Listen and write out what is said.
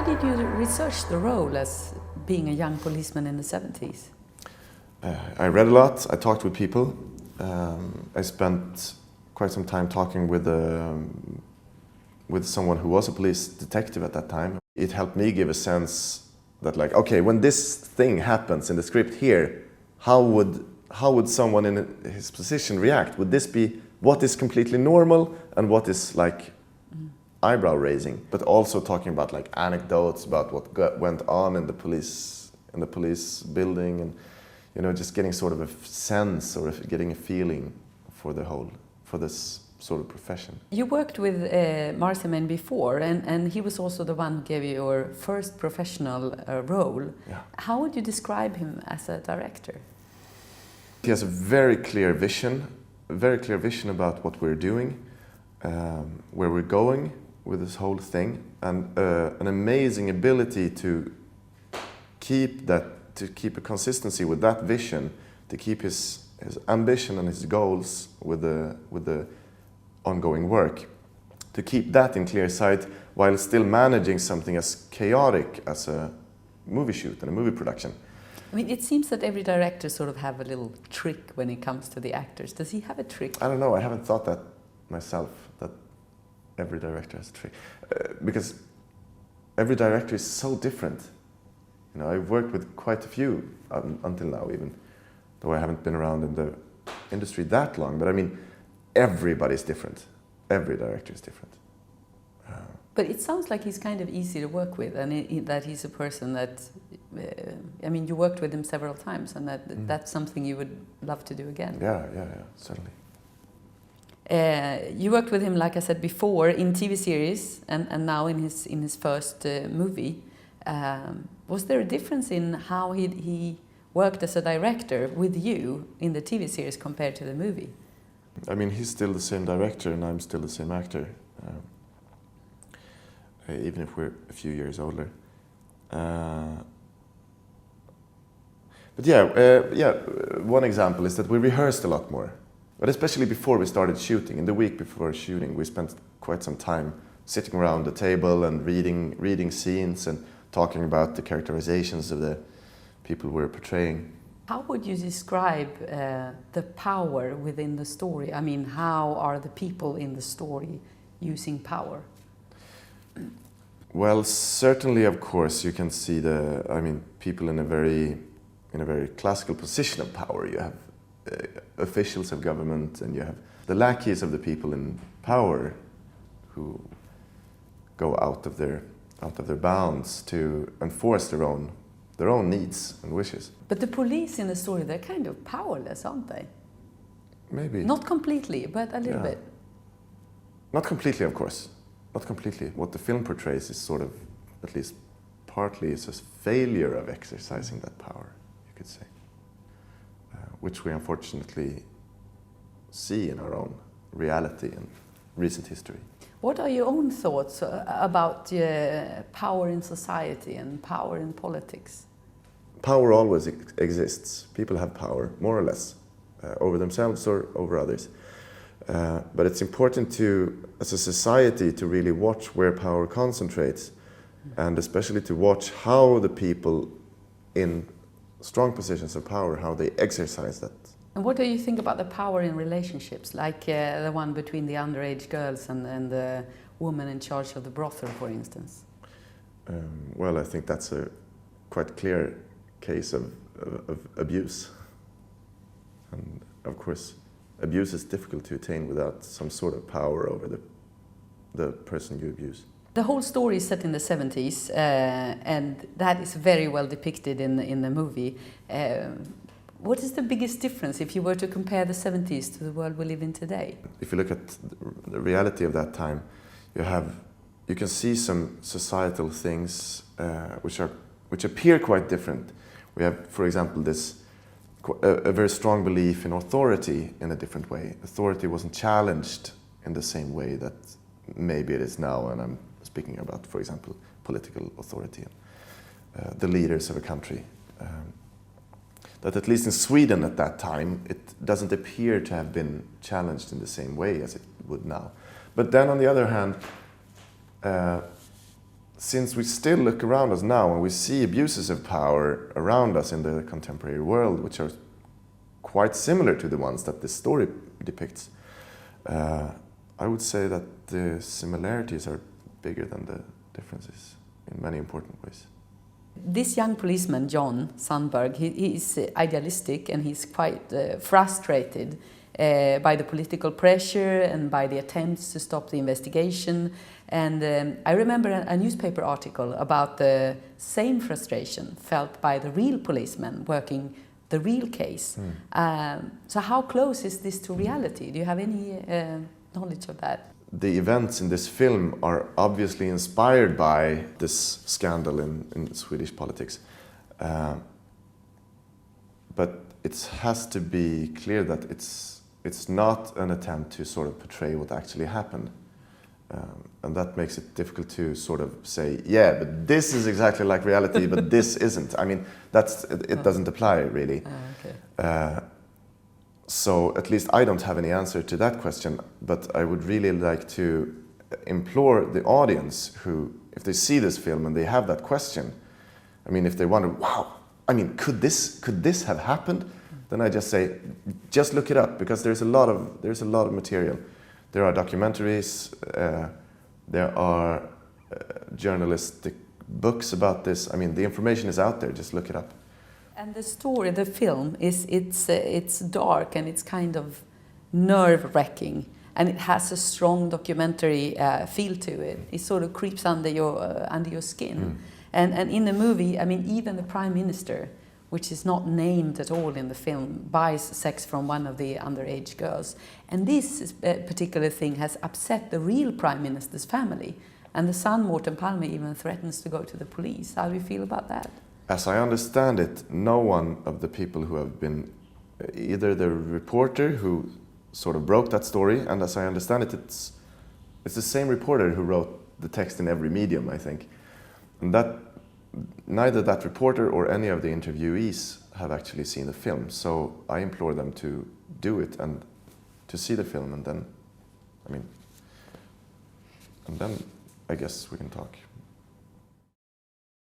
did you research the role as being a young policeman in the 70s? I read a lot, I talked with people. I spent quite some time talking with someone who was a police detective at that time. It helped me give a sense that, like, okay, when this thing happens in the script here, how would someone in his position react? Would this be what is completely normal and what is like eyebrow raising? But also talking about like anecdotes about what went on in the police building, and just getting sort of a sense or getting a feeling for this sort of profession. You worked with Marciman before, and he was also the one who gave you your first professional role. Yeah. How would you describe him as a director? He has a very clear vision about what we're doing, where we're going with this whole thing, and an amazing ability to keep a consistency with that vision, to keep his ambition and his goals with the ongoing work, to keep that in clear sight while still managing something as chaotic as a movie shoot and a movie production. I mean, it seems that every director sort of have a little trick when it comes to the actors. Does he have a trick? I don't know, I haven't thought that myself, that every director has a trick. Because every director is so different. I've worked with quite a few until now, even though I haven't been around in the industry that long. But I mean, everybody's different. Every director is different. But it sounds like he's kind of easy to work with, and that he's a person that, you worked with him several times, and that's something you would love to do again. Yeah, certainly. You worked with him, like I said before, in TV series, and now in his first movie. Was there a difference in how he worked as a director with you in the TV series compared to the movie? I mean, he's still the same director and I'm still the same actor, even if we're a few years older. One example is that we rehearsed a lot more. But especially before we started shooting, in the week before shooting, we spent quite some time sitting around the table and reading scenes and talking about the characterizations of the people we're portraying. How would you describe the power within the story? I mean, how are the people in the story using power? Well, certainly, of course, you can see people in a very classical position of power. You have officials of government, and you have the lackeys of the people in power who go out of their bounds to enforce their own needs and wishes. But the police in the story, they're kind of powerless, aren't they? Maybe. Not completely, but a little bit. Not completely, of course. Not completely. What the film portrays is sort of, at least partly, is a failure of exercising that power, you could say. Which we unfortunately see in our own reality and recent history. What are your own thoughts about power in society and power in politics? Power always exists. People have power, more or less, over themselves or over others. But it's important as a society, to really watch where power concentrates, and especially to watch how the people in strong positions of power, how they exercise that. And what do you think about the power in relationships, like the one between the underage girls and the woman in charge of the brothel, for instance? Well, I think that's a quite clear case of abuse. And of course, abuse is difficult to attain without some sort of power over the person you abuse. The whole story is set in the 70s, and that is very well depicted in the movie. What is the biggest difference if you were to compare the 70s to the world we live in today? If you look at the reality of that time, you can see some societal things which appear quite different. We have, for example, a very strong belief in authority in a different way. Authority wasn't challenged in the same way that maybe it is now, and I'm speaking about, for example, political authority, the leaders of a country. That at least in Sweden at that time, it doesn't appear to have been challenged in the same way as it would now. But then on the other hand, since we still look around us now and we see abuses of power around us in the contemporary world, which are quite similar to the ones that this story depicts, I would say that the similarities are bigger than the differences in many important ways. This young policeman, John Sandberg, he's idealistic and he's quite frustrated by the political pressure and by the attempts to stop the investigation. And I remember a newspaper article about the same frustration felt by the real policeman working the real case. So how close is this to reality? Do you have any knowledge of that? The events in this film are obviously inspired by this scandal in Swedish politics. But it has to be clear that it's not an attempt to sort of portray what actually happened. And that makes it difficult to sort of say, yeah, but this is exactly like reality, but this isn't. I mean, it doesn't apply really. Okay. So at least I don't have any answer to that question, but I would really like to implore the audience who, if they see this film and they have that question, I mean, if they wonder, wow, I mean, could this have happened? Then I just say, just look it up, because there's a lot of material. There are documentaries, there are journalistic books about this. I mean, the information is out there. Just look it up. And the story, the film, it's dark and it's kind of nerve-wracking, and it has a strong documentary feel to it. It sort of creeps under your skin. And in the movie, I mean, even the Prime Minister, which is not named at all in the film, buys sex from one of the underage girls. And this particular thing has upset the real Prime Minister's family. And the son, Morten Palme, even threatens to go to the police. How do you feel about that? As I understand it, no one of the people who have been, either the reporter who sort of broke that story, and as I understand it, it's the same reporter who wrote the text in every medium, I think. And that neither that reporter or any of the interviewees have actually seen the film. So I implore them to do it and to see the film, and then I guess we can talk.